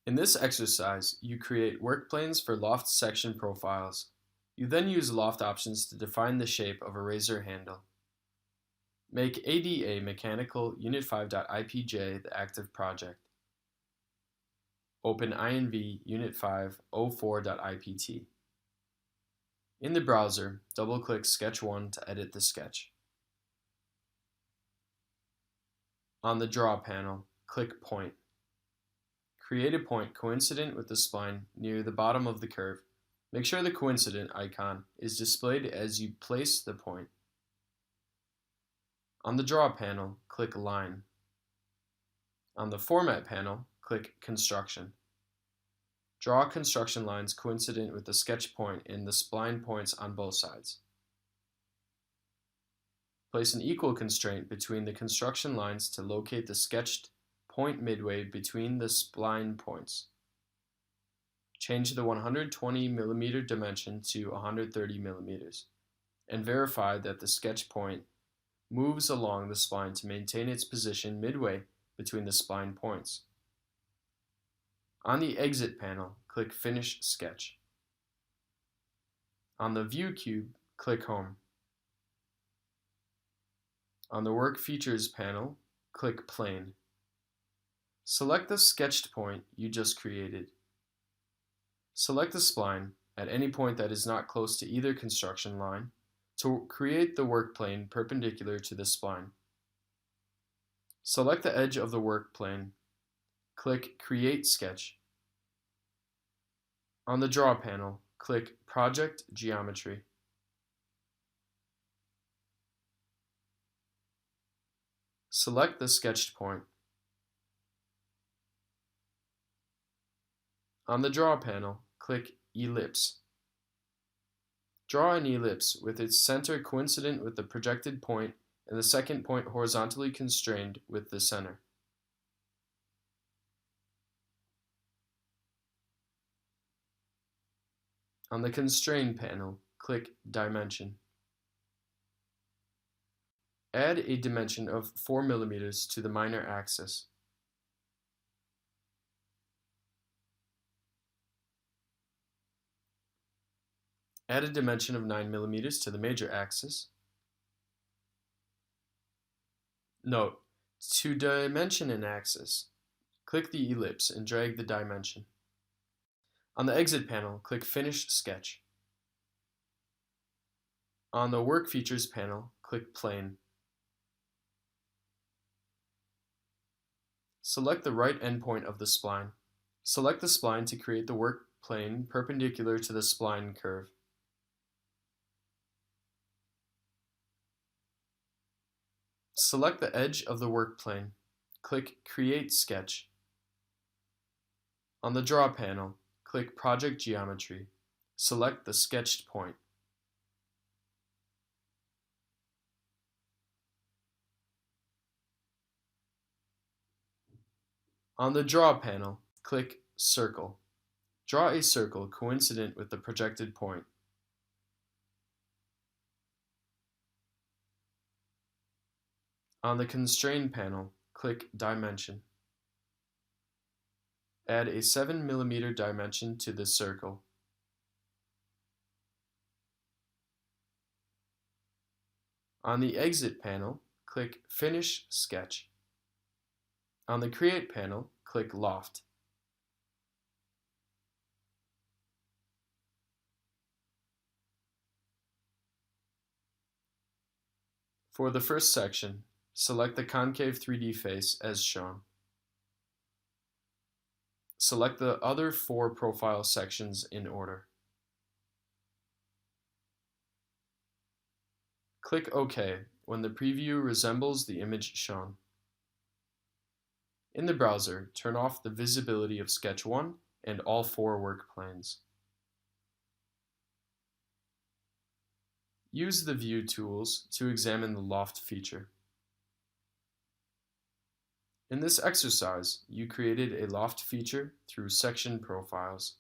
In this exercise, you create work planes for Loft section profiles. You then use Loft options to define the shape of a razor handle. Make ADA Mechanical Unit5.ipj the active project. Open INV Unit5 04.ipt. In the browser, double-click Sketch 1 to edit the sketch. On the Draw panel, click Point. Create a point coincident with the spline near the bottom of the curve. Make sure the coincident icon is displayed as you place the point. On the Draw panel, click Line. On the Format panel, click Construction. Draw construction lines coincident with the sketch point and the spline points on both sides. Place an equal constraint between the construction lines to locate the sketched point midway between the spline points. Change the 120 mm dimension to 130 mm and verify that the sketch point moves along the spline to maintain its position midway between the spline points. On the Exit panel, click Finish Sketch. On the View cube, click Home. On the Work Features panel, click Plane. Select the sketched point you just created. Select the spline at any point that is not close to either construction line to create the work plane perpendicular to the spline. Select the edge of the work plane. Click Create Sketch. On the Draw panel, click Project Geometry. Select the sketched point. On the Draw panel, click Ellipse. Draw an ellipse with its center coincident with the projected point and the second point horizontally constrained with the center. On the Constrain panel, click Dimension. Add a dimension of 4 mm to the minor axis. Add a dimension of 9 mm to the major axis. Note, to dimension an axis, click the ellipse and drag the dimension. On the Exit panel, click Finish Sketch. On the Work Features panel, click Plane. Select the right endpoint of the spline. Select the spline to create the work plane perpendicular to the spline curve. Select the edge of the work plane. Click Create Sketch. On the Draw panel, click Project Geometry. Select the sketched point. On the Draw panel, click Circle. Draw a circle coincident with the projected point. On the Constrain panel, click Dimension. Add a 7 mm dimension to the circle. On the Exit panel, click Finish Sketch. On the Create panel, click Loft. For the first section, select the concave 3D face as shown. Select the other 4 profile sections in order. Click OK when the preview resembles the image shown. In the browser, turn off the visibility of Sketch 1 and all 4 work planes. Use the View tools to examine the Loft feature. In this exercise, you created a Loft feature through section profiles.